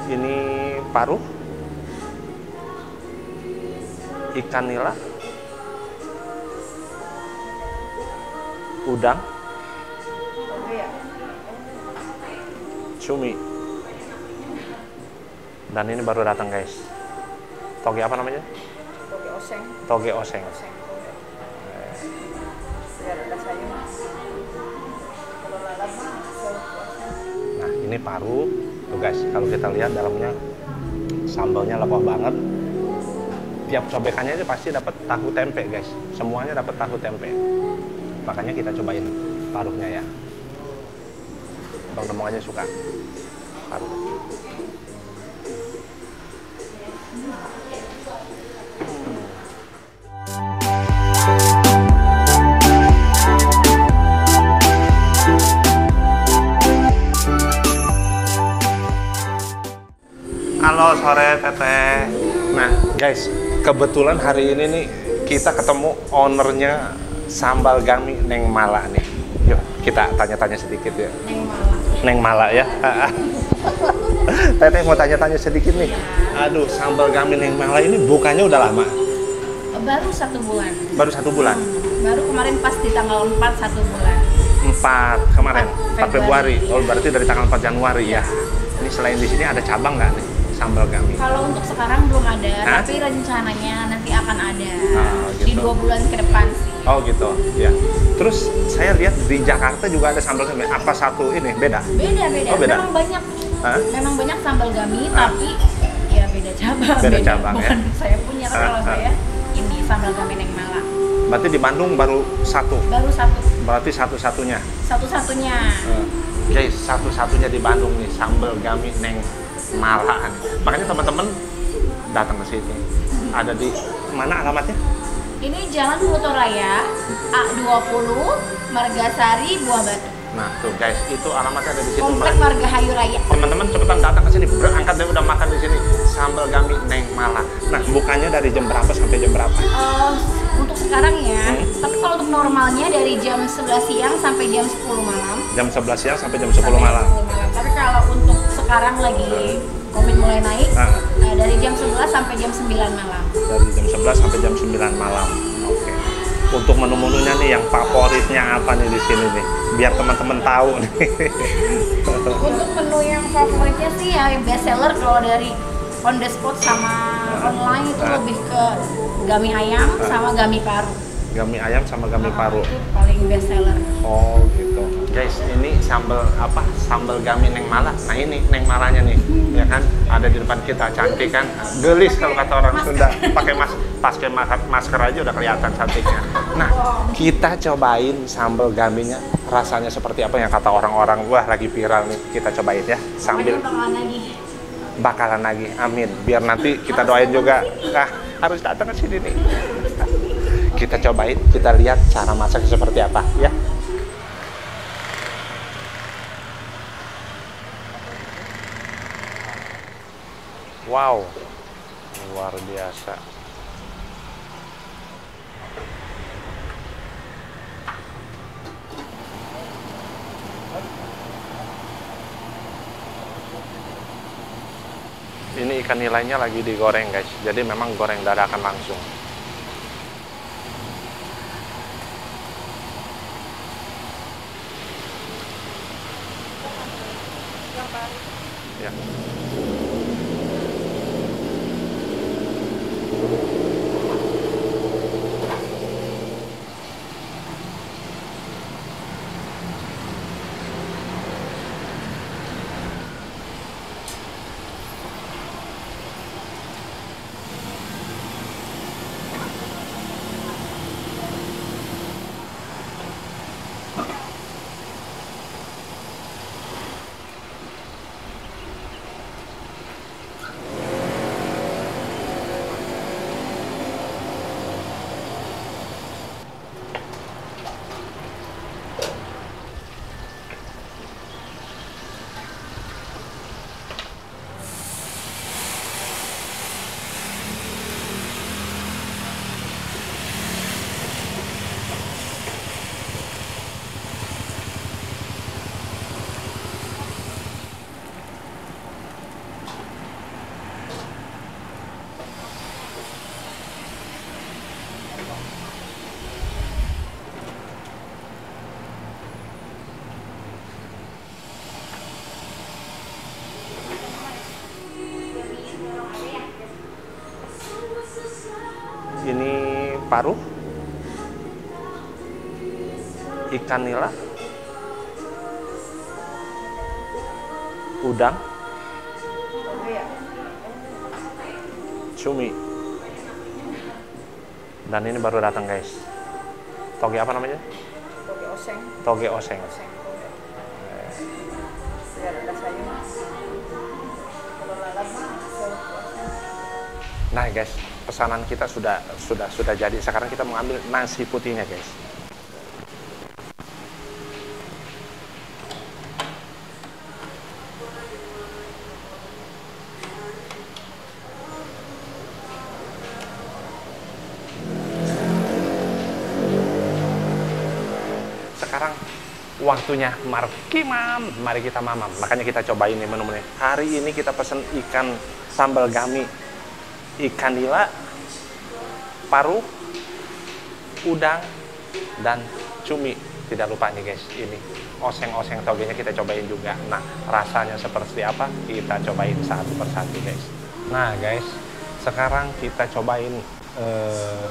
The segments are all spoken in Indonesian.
Ini paru, ikan nila, udang, cumi, dan ini baru datang guys. Toge apa namanya? Toge oseng. Toge oseng. Nah ini paru, tuh guys. Kalau kita lihat dalamnya sambalnya lepas banget. Tiap cobekannya itu pasti dapat tahu tempe guys. Semuanya dapat tahu tempe. Makanya kita cobain paruhnya ya. Bang Demong aja suka paruh. Halo sore Teteh. Nah guys, kebetulan hari ini nih kita ketemu ownernya Sambal Gami Neng Mala nih. Yuk kita tanya-tanya sedikit ya. Neng Mala. Neng Mala ya. Teteh mau tanya-tanya sedikit nih. Aduh, Sambal Gami Neng Mala ini bukanya udah lama? Baru 1 bulan. Baru 1 bulan? Baru kemarin pas di tanggal 4 1 bulan. 4 kemarin? 4 Februari. Oh berarti dari tanggal 4 Januari ya. Ini selain di sini ada cabang nggak nih Sambal Gami? Kalau untuk sekarang belum ada, tapi rencananya nanti akan ada gitu. di 2 bulan ke depan sih. Oh gitu, ya. Terus saya lihat di Jakarta juga ada Sambal Gami. Apa satu ini beda? Beda. Oh, beda. Memang banyak. Memang banyak Sambal Gami, tapi ya beda cabang. Beda cabang bukan ya. Saya punya kalau saya ini Sambal Gami Neng Mala. Berarti di Bandung baru 1? Baru 1. Berarti satu-satunya? Satu-satunya. Guys, satu-satunya di Bandung nih Sambal Gami Neng Mala. Makanya teman-teman datang ke sini. Ada di mana alamatnya? Ini Jalan Pluto Raya, A20, Margasari, Buah Batu. Nah tuh guys, itu alamatnya ada di situ. Komplek Margahayu Raya. Teman-teman cepetan datang ke sini, berangkat deh udah makan di sini. Sambal Gami Neng Mala. Nah, bukannya dari jam berapa sampai jam berapa? Untuk sekarang ya, tapi kalau untuk normalnya dari jam 11 siang sampai jam 10 malam. Jam 11 siang sampai jam 10 malam. Tapi kalau untuk sekarang lagi COVID mulai naik, dari jam 11 sampai jam 9 malam. Dari jam 11 sampai jam 9 malam. Oke. Untuk menu-menunya nih yang favoritnya apa nih di sini nih? Biar teman-teman tahu nih. Untuk menu yang favoritnya sih ya best seller kalau dari on the spot sama online itu lebih ke gami ayam sama gami paru. Gami ayam sama gami paru. Itu paling best seller. Oh gitu. Guys, ini sambal apa? Sambal Gami Neng Mala. Nah ini Neng Malanya nih, ya kan? Ada di depan kita, cantik kan? Gelis kalau kata orang Sunda. Pakai masker aja udah kelihatan cantiknya. Nah, kita cobain sambal gaminya. Rasanya seperti apa yang kata orang-orang? Wah, lagi viral nih. Kita cobain ya. Sambil bakalan lagi. Amin. Biar nanti kita doain juga. Nah, harus datang ke sini nih. Kita cobain, kita lihat cara masaknya seperti apa ya. Wow, luar biasa. Ini ikan nilainya lagi digoreng guys, jadi memang goreng dadakan langsung. Ya. paru, ikan nila, udang, cumi. Dan ini baru datang guys. Toge apa namanya? Toge oseng. Toge oseng. Nah guys, pesanan kita sudah jadi. Sekarang kita mengambil nasi putihnya guys. Sekarang waktunya markimam, mari kita mamam. Makanya kita cobain nih menu-menu. Hari ini kita pesen ikan sambal gami, ikan nila, paru, udang, dan cumi. Tidak lupa nih guys, ini oseng-oseng togenya kita cobain juga. Nah, rasanya seperti apa? Kita cobain satu persatu guys. Nah guys, sekarang kita cobain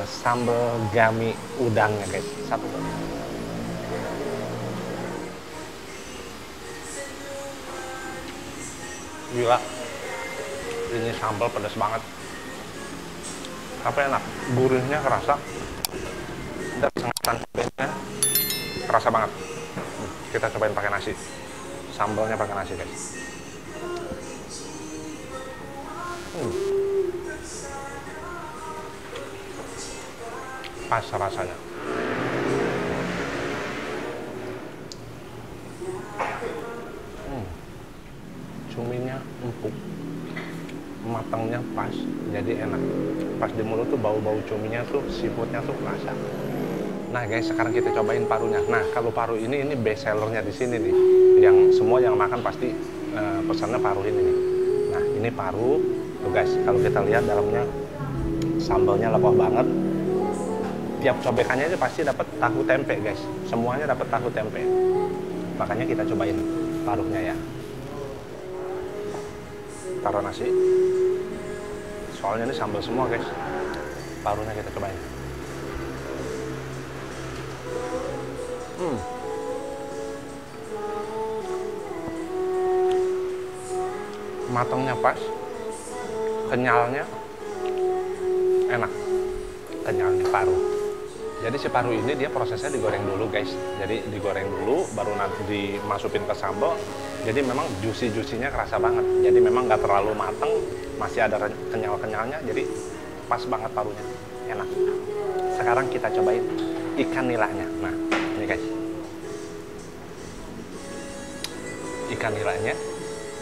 sambal gami udangnya guys. Satu. Gila, ini sambal pedas banget. Apa enak, gurihnya kerasa, dan sengatan cabenya kerasa banget. Kita cobain pakai nasi, sambalnya pakai nasi guys. Pas rasanya. Cuminya empuk, matangnya pas, jadi enak. Pas di mulut tuh bau-bau cuminya tuh, seafoodnya tuh kerasa. Nah guys, sekarang kita cobain parunya. Nah kalau paru ini best sellernya di sini nih. Yang semua yang makan pasti pesannya paru ini nih. Nah ini paru, tuh guys. Kalau kita lihat dalamnya sambalnya lepas banget. Tiap cobekannya aja pasti dapat tahu tempe guys. Semuanya dapat tahu tempe. Makanya kita cobain parunya ya. Taruh nasi, soalnya ini sambal semua guys. Parunya kita cobain. Matangnya pas, kenyalnya enak, kenyalnya paru. Jadi si paru ini dia prosesnya digoreng dulu guys. Jadi digoreng dulu, baru nanti dimasukin ke sambal. Jadi memang juicy-juicy-nya kerasa banget. Jadi memang nggak terlalu mateng, masih ada kenyal-kenyalnya. Jadi pas banget parunya, enak. Sekarang kita cobain ikan nilanya. Nah, ini guys. Ikan nilanya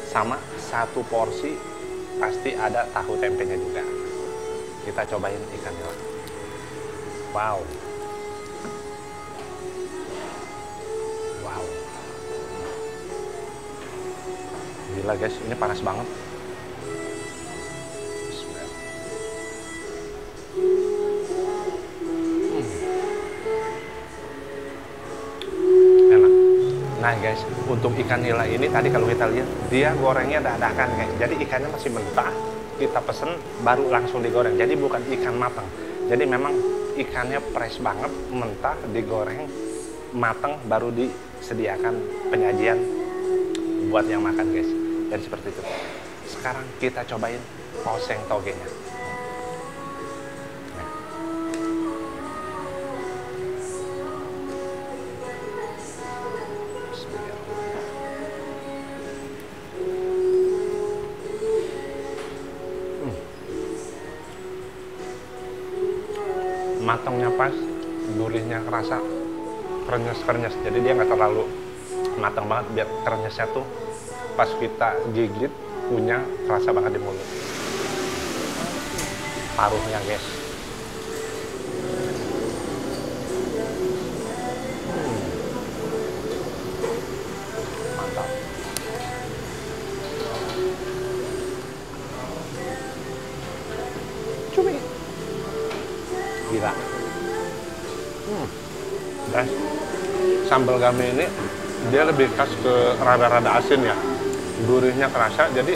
sama satu porsi pasti ada tahu tempenya juga. Kita cobain ikan nila. Wow. Wow. Gila guys, ini panas banget. Bismillah. Enak. Nah guys, untuk ikan nila ini tadi kalau kita lihat, dia gorengnya dadakan guys. Jadi ikannya masih mentah, kita pesen baru langsung digoreng. Jadi bukan ikan matang. Jadi memang ikannya fresh banget, mentah, digoreng, matang, baru disediakan penyajian buat yang makan guys. Jadi seperti itu. Sekarang kita cobain oseng togenya. Nah. Matangnya pas, gurihnya kerasa, krenyes-krenyes. Jadi dia nggak terlalu matang banget, biar krenyesnya tuh pas kita gigit punya kerasa banget di mulut. Paruhnya guys. Mantap. Cumi. Gila. Guys, sambal gami ini dia lebih khas ke rada-rada asin ya. Gurihnya kerasa, jadi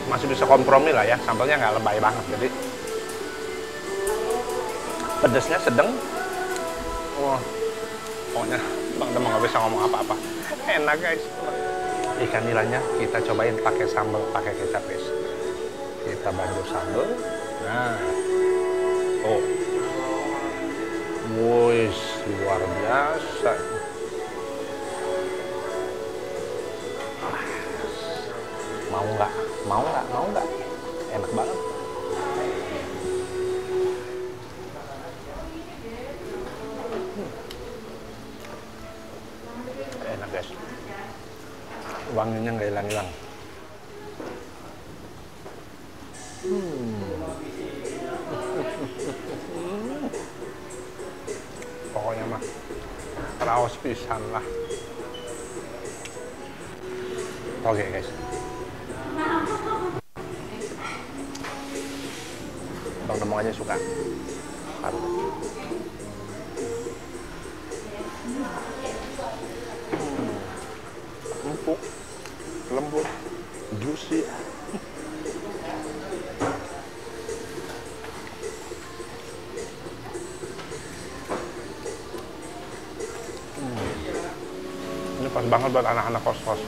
masih bisa kompromi lah ya. Sambalnya nggak lebay banget, jadi Pedesnya sedang. Wah, pokoknya Bang Demong nggak bisa ngomong apa-apa. Enak guys. Ikan nilainya kita cobain pakai sambal, pakai kecap guys. Kita bantu sambal. Nah, oh, wuih, luar biasa. Mau nggak? Mau nggak? Mau nggak? Enak banget. Enak guys. Wanginya nggak hilang-hilang. Pokoknya mah raos pisan lah. Oke guys. Bang Demong aja suka. Empuk, lembut, juicy. Ini pas banget buat anak-anak kos-kos.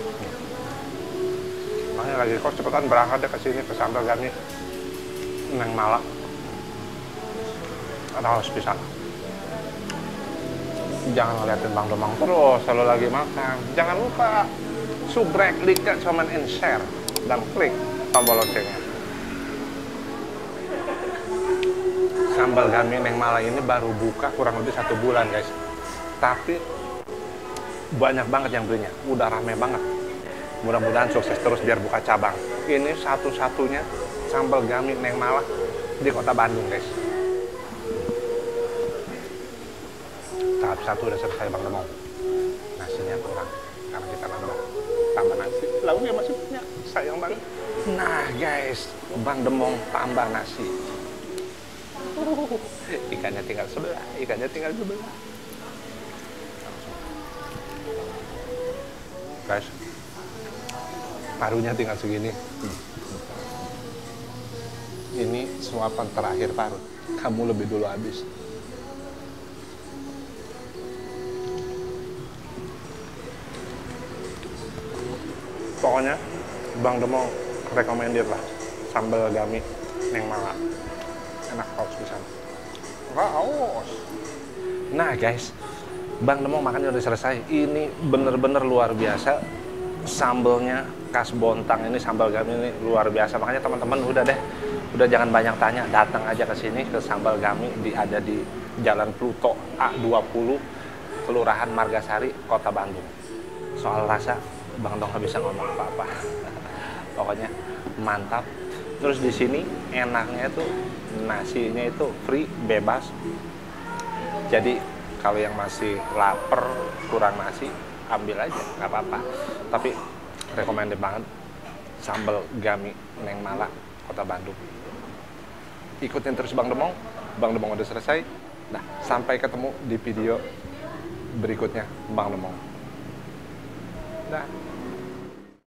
Makanya lagi kos cepetan berangkat deh ke sini, ke Sambal Gami Neng Mala. Raos pisan. Jangan ngeliatin Bang Demong terus kalau lagi makan. Jangan lupa subrek, like, comment, and share, dan klik tombol loncengnya. Sambal Gami Neng Mala ini baru buka kurang lebih 1 bulan guys, tapi banyak banget yang belinya, udah rame banget. Mudah-mudahan sukses terus biar buka cabang. Ini satu-satunya Sambal Gami Neng Mala di kota Bandung guys. Tahap 1 udah selesai Bang Demong. Nasinya kurang karena kita nambah tambah nasi. Lauknya masih banyak, sayang banget. Nah guys, Bang Demong tambah nasi. Ikannya tinggal sebelah, ikannya tinggal sebelah. Guys, parunya tinggal segini. Ini suapan terakhir paru. Kamu lebih dulu habis. Pokoknya Bang Demong rekomendir lah Sambal Gami Neng Mala. Enak banget di sana. Raos. Nah guys, Bang Demong makannya udah selesai. Ini bener-bener luar biasa. Sambalnya khas Bontang ini, Sambal Gami ini luar biasa. Makanya teman-teman udah deh, udah jangan banyak tanya, datang aja ke sini ke Sambal Gami, ada di Jalan Pluto A20, Kelurahan Margasari, Kota Bandung. Soal rasa, Bang Demong nggak bisa ngomong apa-apa. Pokoknya mantap. Terus di sini enaknya itu nasinya itu free, bebas. Jadi kalau yang masih lapar, kurang nasi, ambil aja, nggak apa-apa. Tapi recommended banget Sambal Gami Neng Mala, Kota Bandung. Ikutin terus Bang Demong. Bang Demong udah selesai. Nah, sampai ketemu di video berikutnya Bang Demong. Dah.